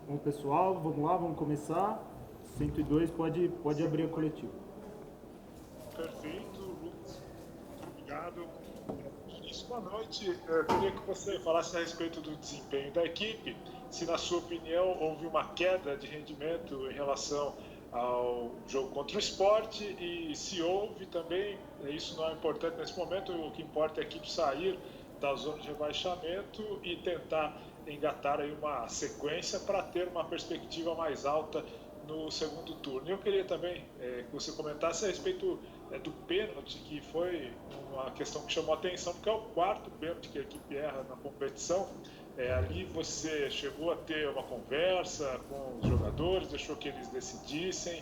Bom, pessoal, vamos lá, vamos começar. 102 pode abrir a coletiva. Perfeito, Lucas. Obrigado. Isso, boa noite. Eu queria que você falasse a respeito do desempenho da equipe. Se, na sua opinião, houve uma queda de rendimento em relação ao jogo contra o Sport e se houve também, isso não é importante nesse momento, o que importa é a equipe sair da zona de rebaixamento e tentar engatar aí uma sequência para ter uma perspectiva mais alta no segundo turno. Eu queria também que você comentasse a respeito do pênalti, que foi uma questão que chamou a atenção, porque é o quarto pênalti que a equipe erra na competição. Ali você chegou a ter uma conversa com os jogadores, deixou que eles decidissem.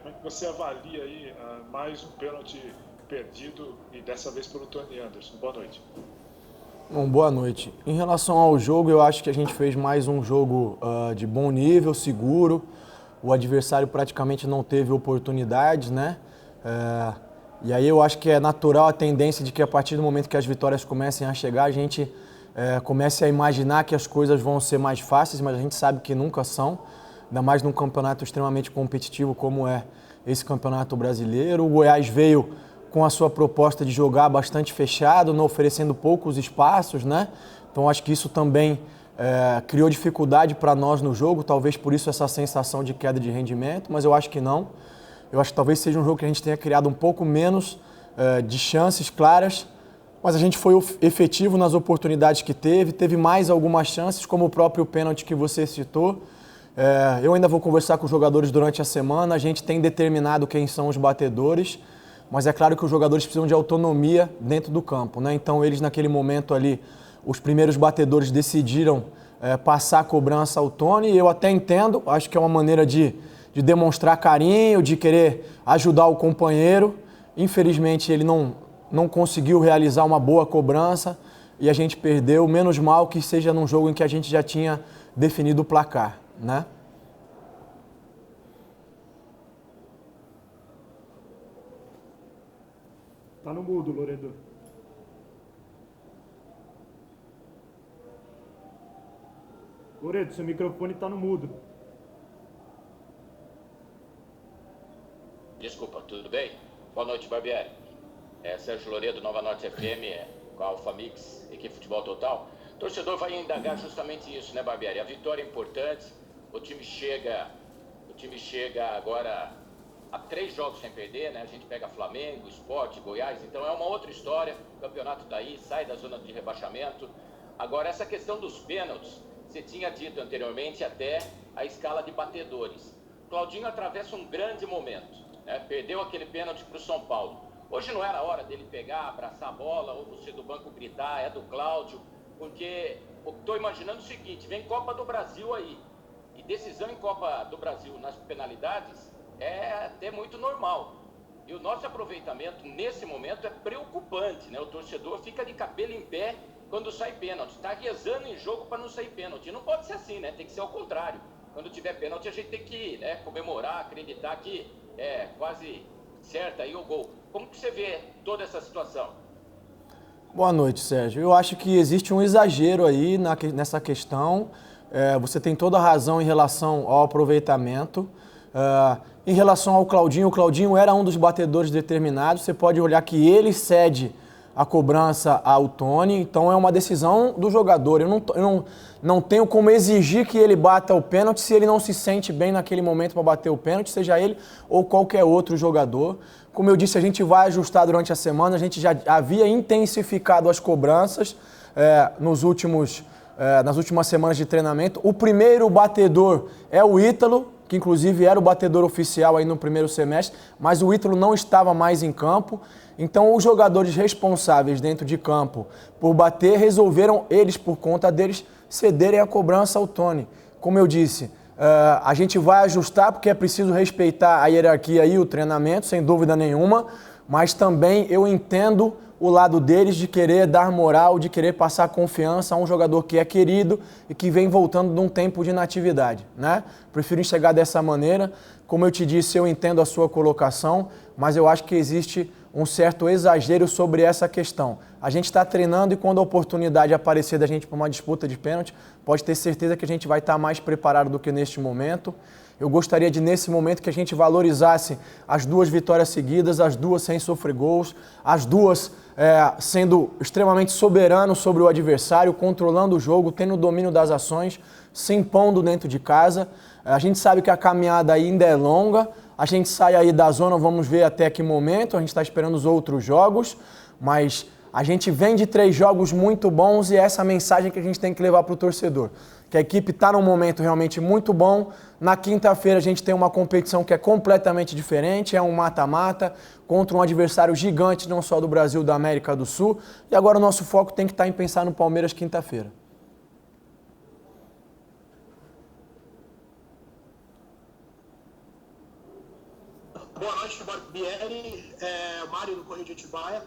Como é que você avalia aí mais um pênalti perdido e dessa vez pelo Tony Anderson? Boa noite. Bom, boa noite. Em relação ao jogo, eu acho que a gente fez mais um jogo de bom nível, seguro. O adversário praticamente não teve oportunidades, né? E aí eu acho que é natural a tendência de que a partir do momento que as vitórias comecem a chegar, a gente comece a imaginar que as coisas vão ser mais fáceis, mas a gente sabe que nunca são, ainda mais num campeonato extremamente competitivo como é esse campeonato brasileiro. O Goiás veio com a sua proposta de jogar bastante fechado, não oferecendo poucos espaços, né? Então acho que isso também criou dificuldade para nós no jogo, talvez por isso essa sensação de queda de rendimento, mas eu acho que não. Eu acho que talvez seja um jogo que a gente tenha criado um pouco menos de chances claras, mas a gente foi efetivo nas oportunidades que teve mais algumas chances, como o próprio pênalti que você citou. Eu ainda vou conversar com os jogadores durante a semana, a gente tem determinado quem são os batedores, mas é claro que os jogadores precisam de autonomia dentro do campo, né? Então eles naquele momento ali, os primeiros batedores decidiram passar a cobrança ao Tony, e eu até entendo, acho que é uma maneira de demonstrar carinho, de querer ajudar o companheiro. Infelizmente ele não conseguiu realizar uma boa cobrança e a gente perdeu, menos mal que seja num jogo em que a gente já tinha definido o placar, né? Tá no mudo, Loredo. Loredo, seu microfone tá no mudo. Desculpa, tudo bem? Boa noite, Barbieri. Sérgio Loredo, Nova Norte FM, com a Alfa Mix, equipe Futebol Total. O torcedor vai indagar justamente isso, né, Barbieri? A vitória é importante, o time chega agora a 3 jogos sem perder, né? A gente pega Flamengo, Sport, Goiás, então é uma outra história. O campeonato tá aí, sai da zona de rebaixamento. Agora, essa questão dos pênaltis, você tinha dito anteriormente até a escala de batedores. Claudinho atravessa um grande momento, né? Perdeu aquele pênalti para o São Paulo. Hoje não era hora dele pegar, abraçar a bola, ou você do banco gritar, é do Cláudio, porque eu estou imaginando o seguinte, vem Copa do Brasil aí, e decisão em Copa do Brasil nas penalidades é até muito normal. E o nosso aproveitamento nesse momento é preocupante, né? O torcedor fica de cabelo em pé quando sai pênalti, está rezando em jogo para não sair pênalti. E não pode ser assim, né? Tem que ser ao contrário. Quando tiver pênalti a gente tem que comemorar, acreditar que é quase certo aí o gol. Como que você vê toda essa situação? Boa noite, Sérgio. Eu acho que existe um exagero aí nessa questão. Você tem toda a razão em relação ao aproveitamento. Em relação ao Claudinho, o Claudinho era um dos batedores determinados. Você pode olhar que ele cede a cobrança ao Tony, então é uma decisão do jogador. Eu não tenho como exigir que ele bata o pênalti se ele não se sente bem naquele momento para bater o pênalti, seja ele ou qualquer outro jogador. Como eu disse, a gente vai ajustar durante a semana, a gente já havia intensificado as cobranças nas últimas semanas de treinamento. O primeiro batedor é o Ítalo, que inclusive era o batedor oficial aí no primeiro semestre, mas o Ítalo não estava mais em campo. Então os jogadores responsáveis dentro de campo por bater resolveram, eles por conta deles, cederem a cobrança ao Tony. Como eu disse, a gente vai ajustar porque é preciso respeitar a hierarquia e o treinamento, sem dúvida nenhuma, mas também eu entendo o lado deles de querer dar moral, de querer passar confiança a um jogador que é querido e que vem voltando de um tempo de inatividade, né? Prefiro enxergar dessa maneira. Como eu te disse, eu entendo a sua colocação, mas eu acho que existe um certo exagero sobre essa questão. A gente está treinando e quando a oportunidade aparecer da gente para uma disputa de pênalti, pode ter certeza que a gente vai estar mais preparado do que neste momento. Eu gostaria de, nesse momento, que a gente valorizasse as 2 vitórias seguidas, as 2 sem sofrer gols, as 2 sendo extremamente soberano sobre o adversário, controlando o jogo, tendo o domínio das ações, se impondo dentro de casa. A gente sabe que a caminhada ainda é longa, a gente sai aí da zona, vamos ver até que momento, a gente está esperando os outros jogos, mas a gente vem de 3 jogos muito bons e essa é a mensagem que a gente tem que levar para o torcedor. Que a equipe está num momento realmente muito bom. Na quinta-feira a gente tem uma competição que é completamente diferente, é um mata-mata contra um adversário gigante, não só do Brasil, da América do Sul. E agora o nosso foco tem que estar em pensar no Palmeiras quinta-feira. Boa noite, Barbieri, Mário do Correio de Atibaia.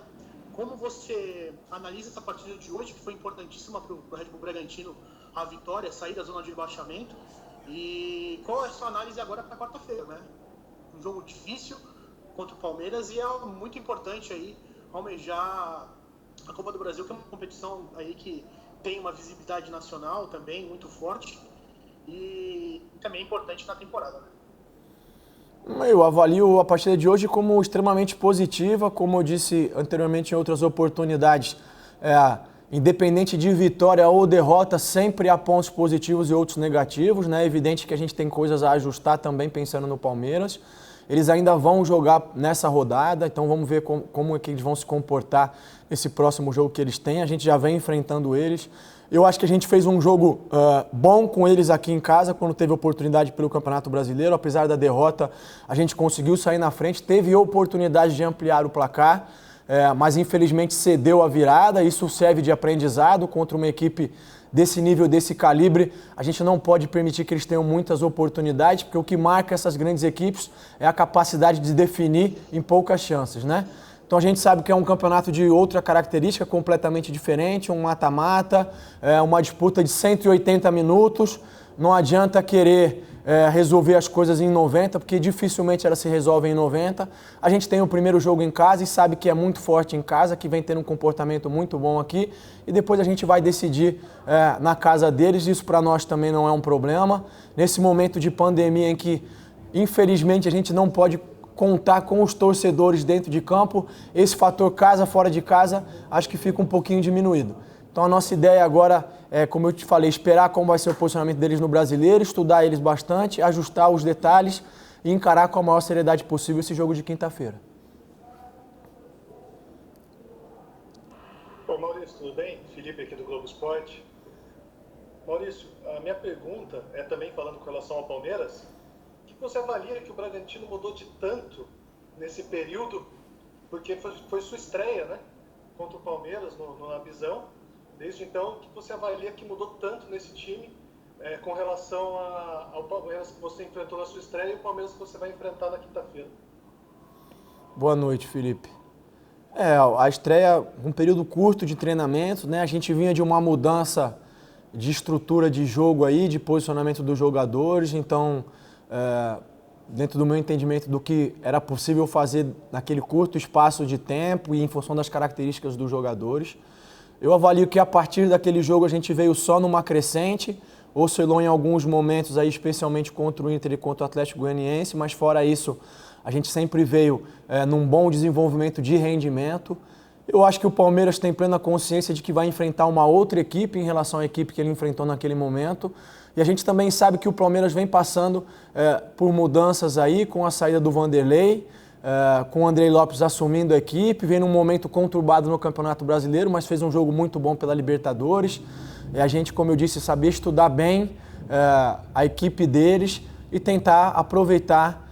Como você analisa essa partida de hoje, que foi importantíssima para o Red Bull Bragantino, a vitória, sair da zona de rebaixamento? E qual é a sua análise agora para quarta-feira, né? Um jogo difícil contra o Palmeiras e é muito importante aí almejar a Copa do Brasil, que é uma competição aí que tem uma visibilidade nacional também muito forte e também importante na temporada, né? Eu avalio a partida de hoje como extremamente positiva, como eu disse anteriormente em outras oportunidades. Independente de vitória ou derrota, sempre há pontos positivos e outros negativos, né? É evidente que a gente tem coisas a ajustar também pensando no Palmeiras. Eles ainda vão jogar nessa rodada, então vamos ver como é que eles vão se comportar nesse próximo jogo que eles têm. A gente já vem enfrentando eles. Eu acho que a gente fez um jogo bom com eles aqui em casa, quando teve oportunidade pelo Campeonato Brasileiro. Apesar da derrota, a gente conseguiu sair na frente, teve oportunidade de ampliar o placar, mas infelizmente cedeu a virada. Isso serve de aprendizado contra uma equipe desse nível, desse calibre. A gente não pode permitir que eles tenham muitas oportunidades, porque o que marca essas grandes equipes é a capacidade de definir em poucas chances, né? Então a gente sabe que é um campeonato de outra característica completamente diferente, um mata-mata, uma disputa de 180 minutos. Não adianta querer resolver as coisas em 90, porque dificilmente elas se resolvem em 90. A gente tem o primeiro jogo em casa e sabe que é muito forte em casa, que vem tendo um comportamento muito bom aqui. E depois a gente vai decidir na casa deles. Isso para nós também não é um problema. Nesse momento de pandemia em que, infelizmente, a gente não pode contar com os torcedores dentro de campo, esse fator casa, fora de casa, acho que fica um pouquinho diminuído. Então a nossa ideia agora é, como eu te falei, esperar como vai ser o posicionamento deles no Brasileiro, estudar eles bastante, ajustar os detalhes e encarar com a maior seriedade possível esse jogo de quinta-feira. Oi, Maurício, tudo bem? Felipe aqui do Globo Esporte. Maurício, a minha pergunta é também falando com relação ao Palmeiras. O que você avalia que o Bragantino mudou de tanto nesse período? Porque foi sua estreia, né? Contra o Palmeiras na visão. Desde então, o que você avalia que mudou tanto nesse time com relação ao Palmeiras que você enfrentou na sua estreia e o Palmeiras que você vai enfrentar na quinta-feira? Boa noite, Felipe. A estreia, um período curto de treinamento, né? A gente vinha de uma mudança de estrutura de jogo aí, de posicionamento dos jogadores, então, dentro do meu entendimento do que era possível fazer naquele curto espaço de tempo e em função das características dos jogadores. Eu avalio que a partir daquele jogo a gente veio só numa crescente, oscilou em alguns momentos aí, especialmente contra o Inter e contra o Atlético Goianiense, mas fora isso, a gente sempre veio num bom desenvolvimento de rendimento. Eu acho que o Palmeiras tem plena consciência de que vai enfrentar uma outra equipe em relação à equipe que ele enfrentou naquele momento. E a gente também sabe que o Palmeiras vem passando por mudanças aí, com a saída do Vanderlei, com o Andrei Lopes assumindo a equipe, vem num momento conturbado no Campeonato Brasileiro, mas fez um jogo muito bom pela Libertadores. E a gente, como eu disse, sabia estudar bem a equipe deles e tentar aproveitar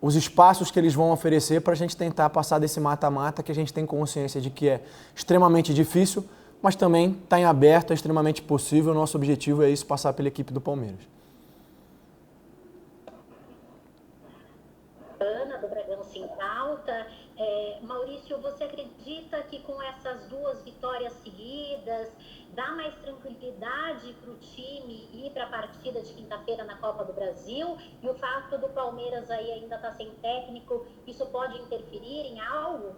os espaços que eles vão oferecer para a gente tentar passar desse mata-mata, que a gente tem consciência de que é extremamente difícil, mas também está em aberto, é extremamente possível. O nosso objetivo é isso, passar pela equipe do Palmeiras. Ana, do Bragança em Pauta. Maurício, Maurício, você acredita que com essas 2 vitórias seguidas, dá mais tranquilidade para o time ir para a partida de quinta-feira na Copa do Brasil? E o fato do Palmeiras aí ainda estar sem técnico, isso pode interferir em algo?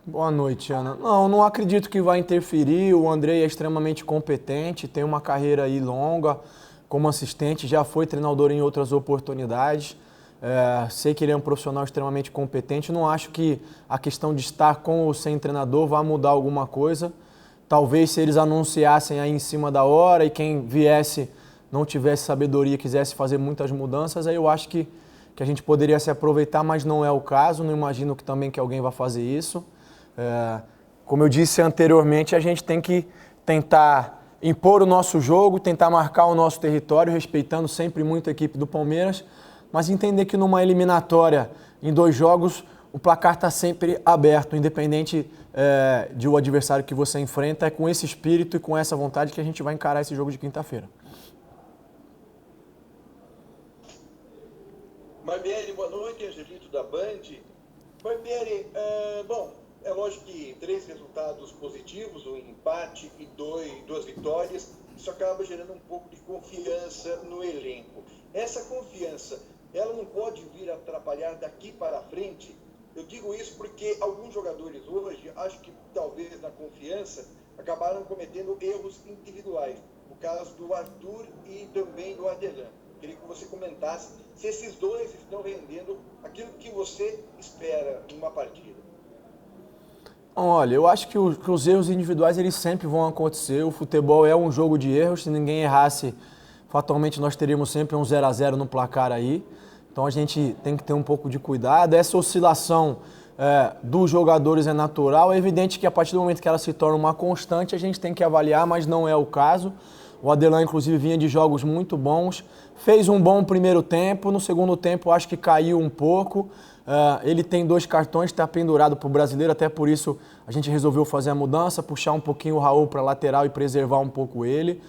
Boa noite, Ana. Não acredito que vai interferir. O Andrei é extremamente competente, tem uma carreira aí longa como assistente, já foi treinador em outras oportunidades. Sei que ele é um profissional extremamente competente. Não acho que a questão de estar com ou sem treinador vai mudar alguma coisa. Talvez se eles anunciassem aí em cima da hora e quem viesse não tivesse sabedoria, quisesse fazer muitas mudanças, aí eu acho que a gente poderia se aproveitar, mas não é o caso. Não imagino que também que alguém vá fazer isso. Como eu disse anteriormente, a gente tem que tentar impor o nosso jogo, tentar marcar o nosso território, respeitando sempre muito a equipe do Palmeiras, mas entender que numa eliminatória, em 2 jogos, o placar está sempre aberto, independente de o adversário que você enfrenta. É com esse espírito e com essa vontade que a gente vai encarar esse jogo de quinta-feira. Barbieri, boa noite, Angelito da Band. Barbieri, bom, é lógico que 3 resultados positivos, um empate e 2 vitórias, isso acaba gerando um pouco de confiança no elenco. Essa confiança, ela não pode vir a atrapalhar daqui para frente? Eu digo isso porque alguns jogadores hoje, acho que talvez na confiança, acabaram cometendo erros individuais. No caso do Arthur e também do Adelan. Queria que você comentasse se esses 2 estão rendendo aquilo que você espera numa partida. Olha, eu acho que os erros individuais eles sempre vão acontecer. O futebol é um jogo de erros. Se ninguém errasse, fatalmente nós teríamos sempre um 0-0 no placar aí. Então a gente tem que ter um pouco de cuidado. Essa oscilação dos jogadores é natural. É evidente que a partir do momento que ela se torna uma constante, a gente tem que avaliar, mas não é o caso. O Adelan, inclusive, vinha de jogos muito bons. Fez um bom primeiro tempo. No segundo tempo, acho que caiu um pouco. Ele tem 2 cartões, está pendurado para o brasileiro, até por isso a gente resolveu fazer a mudança, puxar um pouquinho o Raul para a lateral e preservar um pouco ele.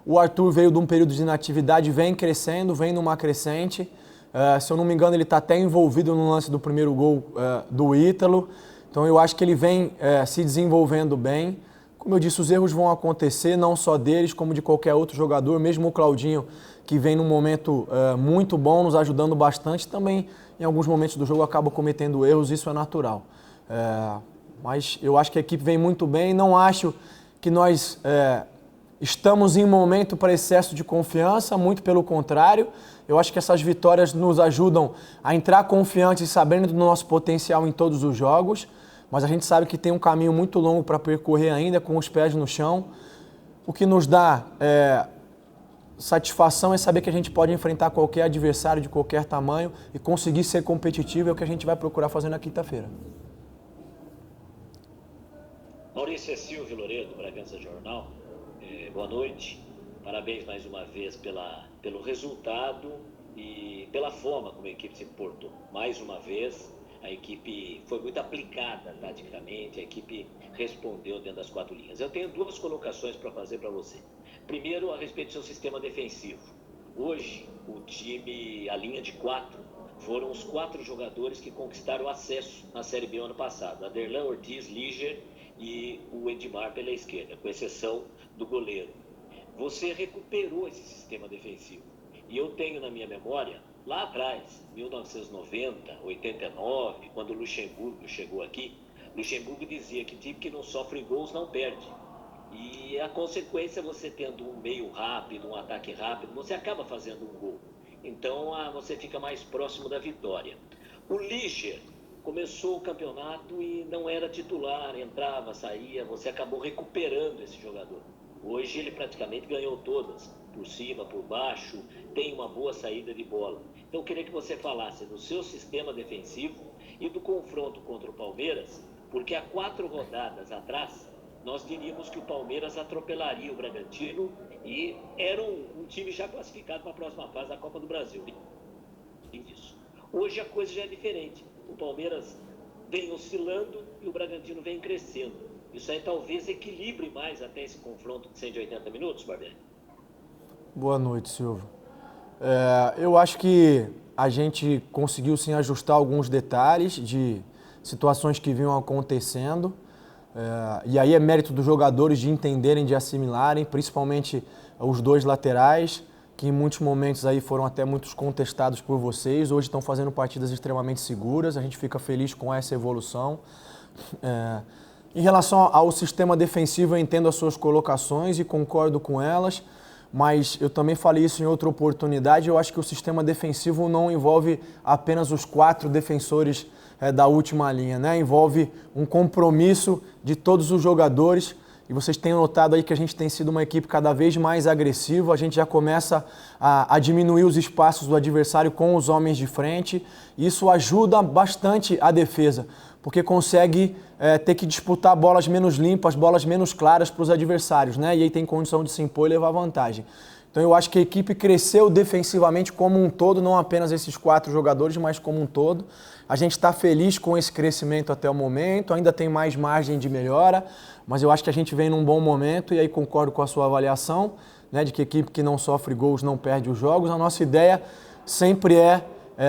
O Arthur veio de um período de inatividade, vem crescendo, vem numa crescente. Se eu não me engano, ele está até envolvido no lance do primeiro gol do Ítalo. Então eu acho que ele vem se desenvolvendo bem. Como eu disse, os erros vão acontecer, não só deles, como de qualquer outro jogador, mesmo o Claudinho, que vem num momento muito bom, nos ajudando bastante, também em alguns momentos do jogo acaba cometendo erros, isso é natural. Mas eu acho que a equipe vem muito bem, não acho que nós estamos em momento para excesso de confiança, muito pelo contrário. Eu acho que essas vitórias nos ajudam a entrar confiantes e sabendo do nosso potencial em todos os jogos, mas a gente sabe que tem um caminho muito longo para percorrer ainda, com os pés no chão. O que nos dá satisfação é saber que a gente pode enfrentar qualquer adversário de qualquer tamanho e conseguir ser competitivo, é o que a gente vai procurar fazer na quinta-feira. Maurício, é Silvio Loredo, Bragança Jornal. Boa noite. Parabéns mais uma vez pelo resultado e pela forma como a equipe se portou. Mais uma vez, a equipe foi muito aplicada taticamente, a equipe respondeu dentro das 4 linhas. Eu tenho 2 colocações para fazer para você. Primeiro, a respeito do seu sistema defensivo. Hoje, o time, a linha de 4, foram os 4 jogadores que conquistaram acesso na Série B ano passado. Aderlan, Ortiz, Liger e o Edmar pela esquerda, com exceção do goleiro. Você recuperou esse sistema defensivo. E eu tenho na minha memória, lá atrás, 1990, 89, quando o Luxemburgo chegou aqui, Luxemburgo dizia que time que não sofre gols não perde. E a consequência, você tendo um meio rápido, um ataque rápido, você acaba fazendo um gol. Então você fica mais próximo da vitória. O Liger começou o campeonato e não era titular, entrava, saía, você acabou recuperando esse jogador. Hoje ele praticamente ganhou todas, por cima, por baixo, tem uma boa saída de bola. Então eu queria que você falasse do seu sistema defensivo e do confronto contra o Palmeiras, porque há 4 rodadas atrás, nós diríamos que o Palmeiras atropelaria o Bragantino e era um time já classificado para a próxima fase da Copa do Brasil. Hoje a coisa já é diferente. O Palmeiras vem oscilando e o Bragantino vem crescendo. Isso aí talvez equilibre mais até esse confronto de 180 minutos, Barbieri. Boa noite, Silvio. Eu acho que a gente conseguiu sim ajustar alguns detalhes de situações que vinham acontecendo. E aí é mérito dos jogadores de entenderem, de assimilarem, principalmente os dois laterais, que em muitos momentos aí foram até muitos contestados por vocês. Hoje estão fazendo partidas extremamente seguras, a gente fica feliz com essa evolução. Em relação ao sistema defensivo, eu entendo as suas colocações e concordo com elas, mas eu também falei isso em outra oportunidade. Eu acho que o sistema defensivo não envolve apenas os 4 defensores da última linha, né? Envolve um compromisso de todos os jogadores, e vocês têm notado aí que a gente tem sido uma equipe cada vez mais agressiva. A gente já começa a diminuir os espaços do adversário com os homens de frente. Isso ajuda bastante a defesa, porque consegue ter que disputar bolas menos limpas, bolas menos claras para os adversários, né? E aí tem condição de se impor e levar vantagem. Então eu acho que a equipe cresceu defensivamente como um todo, não apenas esses 4 jogadores, mas como um todo. A gente está feliz com esse crescimento até o momento, ainda tem mais margem de melhora, mas eu acho que a gente vem num bom momento, e aí concordo com a sua avaliação, né, de que a equipe que não sofre gols não perde os jogos. A nossa ideia sempre é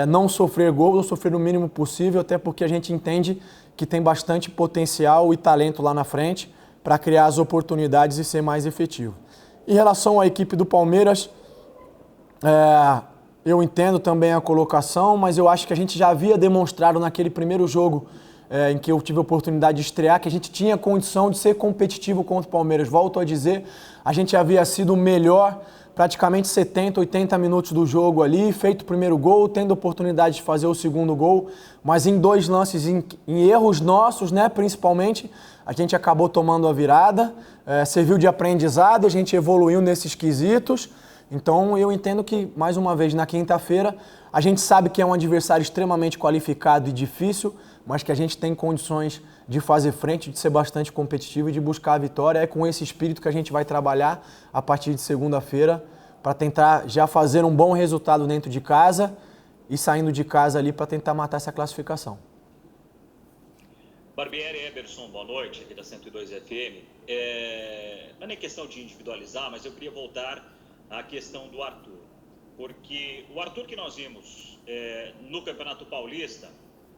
não sofrer gols, ou sofrer o mínimo possível, até porque a gente entende que tem bastante potencial e talento lá na frente para criar as oportunidades e ser mais efetivo. Em relação à equipe do Palmeiras, eu entendo também a colocação, mas eu acho que a gente já havia demonstrado naquele primeiro jogo em que eu tive a oportunidade de estrear, que a gente tinha condição de ser competitivo contra o Palmeiras. Volto a dizer, a gente havia sido o melhor praticamente 70, 80 minutos do jogo ali, feito o primeiro gol, tendo a oportunidade de fazer o segundo gol, mas em 2 lances, em erros nossos, né, principalmente, a gente acabou tomando a virada, serviu de aprendizado, a gente evoluiu nesses quesitos. Então eu entendo que, mais uma vez, na quinta-feira, a gente sabe que é um adversário extremamente qualificado e difícil, mas que a gente tem condições de fazer frente, de ser bastante competitivo e de buscar a vitória. É com esse espírito que a gente vai trabalhar a partir de segunda-feira para tentar já fazer um bom resultado dentro de casa e saindo de casa ali para tentar matar essa classificação. Barbieri, Eberson, boa noite, aqui da 102 FM. Não é nem questão de individualizar, mas eu queria voltar à questão do Arthur. Porque o Arthur que nós vimos no Campeonato Paulista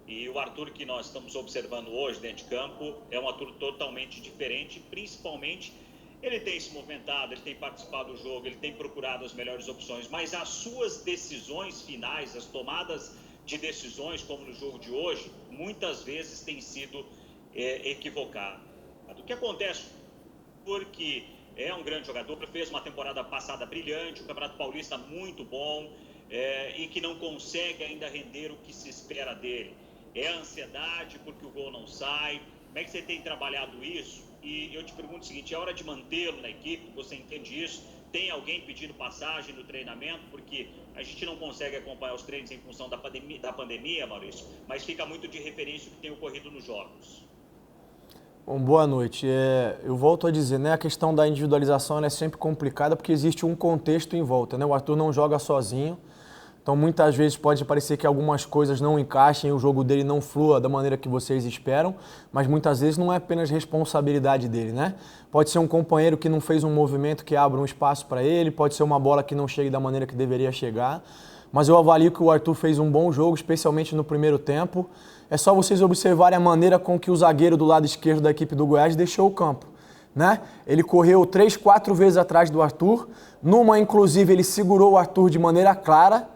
e o Arthur que nós estamos observando hoje dentro de campo é um Arthur totalmente diferente, principalmente ele tem se movimentado, ele tem participado do jogo, ele tem procurado as melhores opções, mas as suas decisões finais, as tomadas de decisões, como no jogo de hoje, muitas vezes têm sido equivocadas. O que acontece? Porque é um grande jogador, fez uma temporada passada brilhante, o Campeonato Paulista muito bom, e que não consegue ainda render o que se espera dele. É a ansiedade porque o gol não sai. Como é que você tem trabalhado isso? E eu te pergunto o seguinte, é hora de mantê-lo na equipe? Você entende isso? Tem alguém pedindo passagem no treinamento? Porque a gente não consegue acompanhar os treinos em função da pandemia, Maurício, mas fica muito de referência o que tem ocorrido nos jogos. Bom, boa noite. Eu volto a dizer, né, a questão da individualização é sempre complicada porque existe um contexto em volta, né? O Arthur não joga sozinho, então muitas vezes pode parecer que algumas coisas não encaixem, o jogo dele não flua da maneira que vocês esperam, mas muitas vezes não é apenas responsabilidade dele, né? Pode ser um companheiro que não fez um movimento que abra um espaço para ele, pode ser uma bola que não chegue da maneira que deveria chegar, mas eu avalio que o Arthur fez um bom jogo, especialmente no primeiro tempo. É só vocês observarem a maneira com que o zagueiro do lado esquerdo da equipe do Goiás deixou o campo, né? Ele correu 3, 4 vezes atrás do Arthur, numa inclusive ele segurou o Arthur de maneira clara.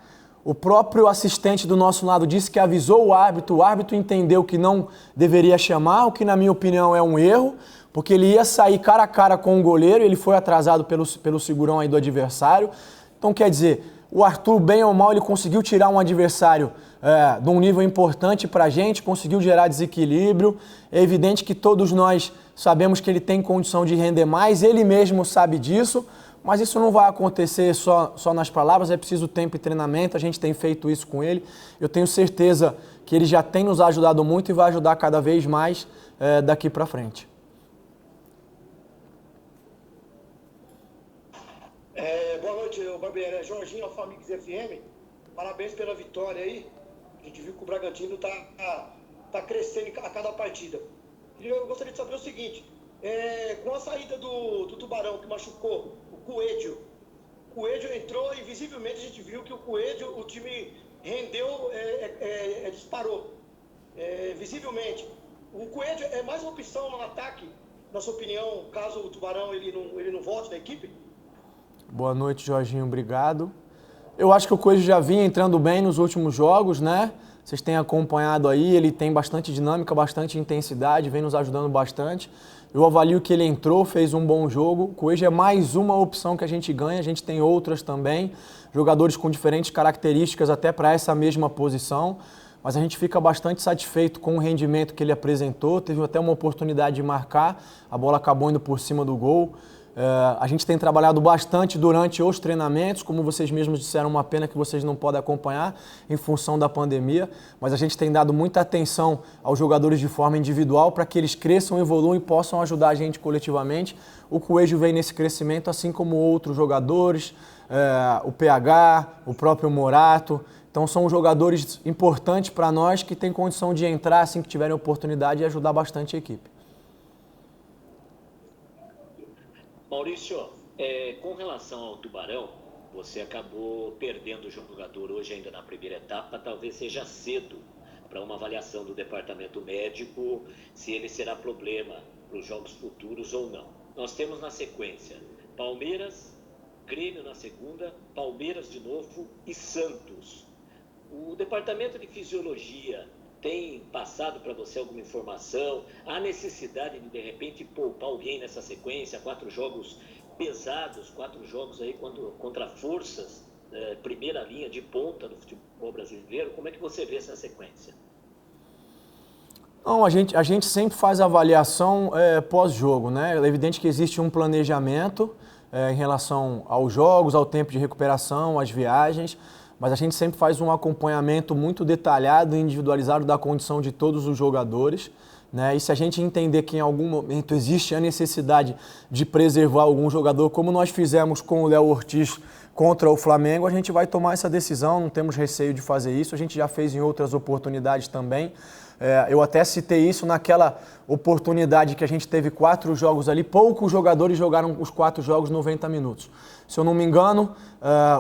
O próprio assistente do nosso lado disse que avisou o árbitro entendeu que não deveria chamar, o que na minha opinião é um erro, porque ele ia sair cara a cara com o goleiro, ele foi atrasado pelo segurão aí do adversário. Então quer dizer, o Arthur, bem ou mal, ele conseguiu tirar um adversário de um nível importante pra gente, conseguiu gerar desequilíbrio. É evidente que todos nós sabemos que ele tem condição de render mais, ele mesmo sabe disso, mas isso não vai acontecer só nas palavras, é preciso tempo e treinamento, a gente tem feito isso com ele. Eu tenho certeza que ele já tem nos ajudado muito e vai ajudar cada vez mais daqui para frente. Boa noite, Barbieri. Jorginho, Alfamix FM. Parabéns pela vitória aí. A gente viu que o Bragantino tá crescendo a cada partida. Eu gostaria de saber o seguinte, com a saída do Tubarão, que machucou, o Coelho entrou e visivelmente a gente viu que o Coelho, o time rendeu, disparou. visivelmente. O Coelho é mais uma opção no ataque, na sua opinião, caso o Tubarão ele não volte da equipe? Boa noite, Jorginho, obrigado. Eu acho que o Coelho já vinha entrando bem nos últimos jogos, né? Vocês têm acompanhado aí, ele tem bastante dinâmica, bastante intensidade, vem nos ajudando bastante. Eu avalio que ele entrou, fez um bom jogo. O Coelho é mais uma opção que a gente ganha, a gente tem outras também, jogadores com diferentes características até para essa mesma posição, mas a gente fica bastante satisfeito com o rendimento que ele apresentou, teve até uma oportunidade de marcar, a bola acabou indo por cima do gol. A gente tem trabalhado bastante durante os treinamentos, como vocês mesmos disseram, uma pena que vocês não podem acompanhar em função da pandemia, mas a gente tem dado muita atenção aos jogadores de forma individual para que eles cresçam, evoluam e possam ajudar a gente coletivamente. O Coelho vem nesse crescimento, assim como outros jogadores, o PH, o próprio Morato. Então são jogadores importantes para nós que têm condição de entrar assim que tiverem oportunidade e ajudar bastante a equipe. Maurício, com relação ao Tubarão, você acabou perdendo o jogador hoje ainda na primeira etapa, talvez seja cedo para uma avaliação do departamento médico se ele será problema para os jogos futuros ou não. Nós temos na sequência Palmeiras, Grêmio na segunda, Palmeiras de novo e Santos. O departamento de fisiologia tem passado para você alguma informação? Há necessidade de repente, poupar alguém nessa sequência? 4 jogos pesados, 4 jogos aí contra forças, primeira linha de ponta do futebol brasileiro. Como é que você vê essa sequência? Não, a gente sempre faz avaliação pós-jogo, né? É evidente que existe um planejamento em relação aos jogos, ao tempo de recuperação, às viagens, mas a gente sempre faz um acompanhamento muito detalhado e individualizado da condição de todos os jogadores, né? E se a gente entender que em algum momento existe a necessidade de preservar algum jogador, como nós fizemos com o Léo Ortiz contra o Flamengo, a gente vai tomar essa decisão, não temos receio de fazer isso, a gente já fez em outras oportunidades também. Eu até citei isso naquela oportunidade que a gente teve 4 jogos ali, poucos jogadores jogaram os 4 jogos 90 minutos. Se eu não me engano,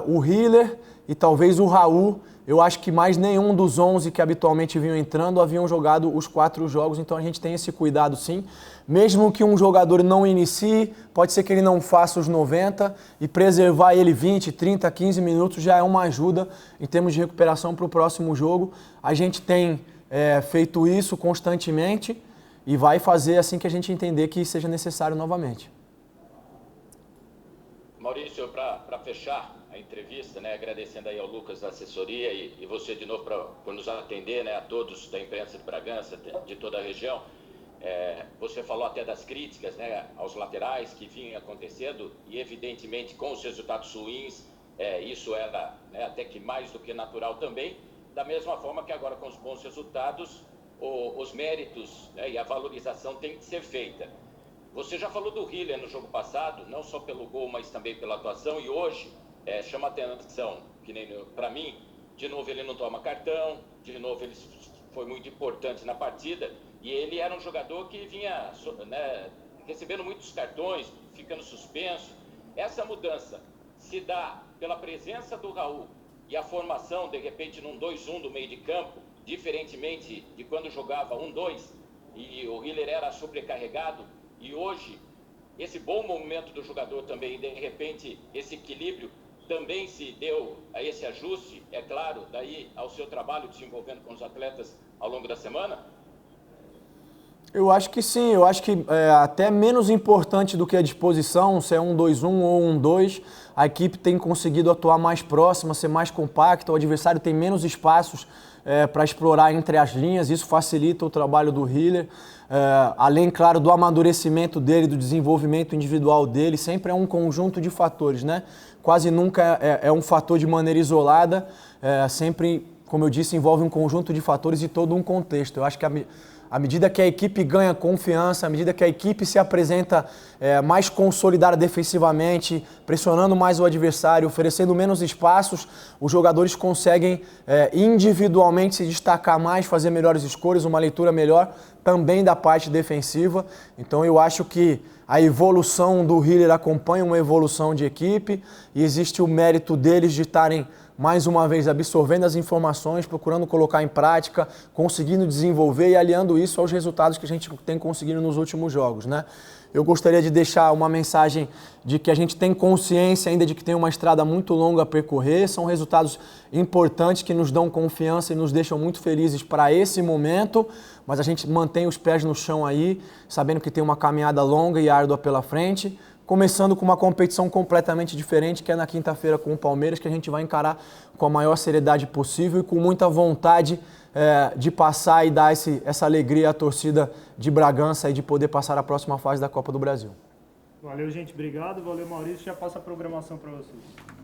o Hiller e talvez o Raul, eu acho que mais nenhum dos 11 que habitualmente vinham entrando haviam jogado os 4 jogos, então a gente tem esse cuidado sim. Mesmo que um jogador não inicie, pode ser que ele não faça os 90 e preservar ele 20, 30, 15 minutos já é uma ajuda em termos de recuperação para o próximo jogo. A gente tem feito isso constantemente e vai fazer assim que a gente entender que seja necessário novamente. Maurício, para fechar a entrevista, né, agradecendo aí ao Lucas da assessoria e você de novo por nos atender, né, a todos da imprensa de Bragança, de toda a região. Você falou até das críticas, né, aos laterais que vinham acontecendo e evidentemente com os resultados ruins, isso era, né, até que mais do que natural também, da mesma forma que agora com os bons resultados, os méritos, né, e a valorização tem que ser feita. Você já falou do Hiller no jogo passado, não só pelo gol, mas também pela atuação, e hoje chama atenção, que nem para mim, de novo ele não toma cartão, de novo ele foi muito importante na partida, e ele era um jogador que vinha, né, recebendo muitos cartões, ficando suspenso. Essa mudança se dá pela presença do Raul e a formação, de repente, num 2-1 do meio de campo, diferentemente de quando jogava 1-2, e o Hiller era sobrecarregado, e hoje, esse bom momento do jogador também, de repente, esse equilíbrio também se deu a esse ajuste, é claro, daí ao seu trabalho desenvolvendo com os atletas ao longo da semana? Eu acho que sim, eu acho que até menos importante do que a disposição, se é 1-2-1 ou 1-2, a equipe tem conseguido atuar mais próxima, ser mais compacta, o adversário tem menos espaços para explorar entre as linhas, isso facilita o trabalho do Hiller, além, claro, do amadurecimento dele, do desenvolvimento individual dele, sempre é um conjunto de fatores, né? Quase nunca é um fator de maneira isolada, sempre, como eu disse, envolve um conjunto de fatores e todo um contexto. Eu acho que à medida que a equipe ganha confiança, à medida que a equipe se apresenta mais consolidada defensivamente, pressionando mais o adversário, oferecendo menos espaços, os jogadores conseguem individualmente se destacar mais, fazer melhores escolhas, uma leitura melhor também da parte defensiva. Então eu acho que a evolução do Hiller acompanha uma evolução de equipe e existe o mérito deles de estarem mais uma vez absorvendo as informações, procurando colocar em prática, conseguindo desenvolver e aliando isso aos resultados que a gente tem conseguido nos últimos jogos, né? Eu gostaria de deixar uma mensagem de que a gente tem consciência ainda de que tem uma estrada muito longa a percorrer, são resultados importantes que nos dão confiança e nos deixam muito felizes para esse momento, mas a gente mantém os pés no chão aí, sabendo que tem uma caminhada longa e árdua pela frente, começando com uma competição completamente diferente, que é na quinta-feira com o Palmeiras, que a gente vai encarar com a maior seriedade possível e com muita vontade de passar e dar essa alegria à torcida de Bragança e de poder passar a próxima fase da Copa do Brasil. Valeu, gente. Obrigado. Valeu, Maurício. Já passa a programação para vocês.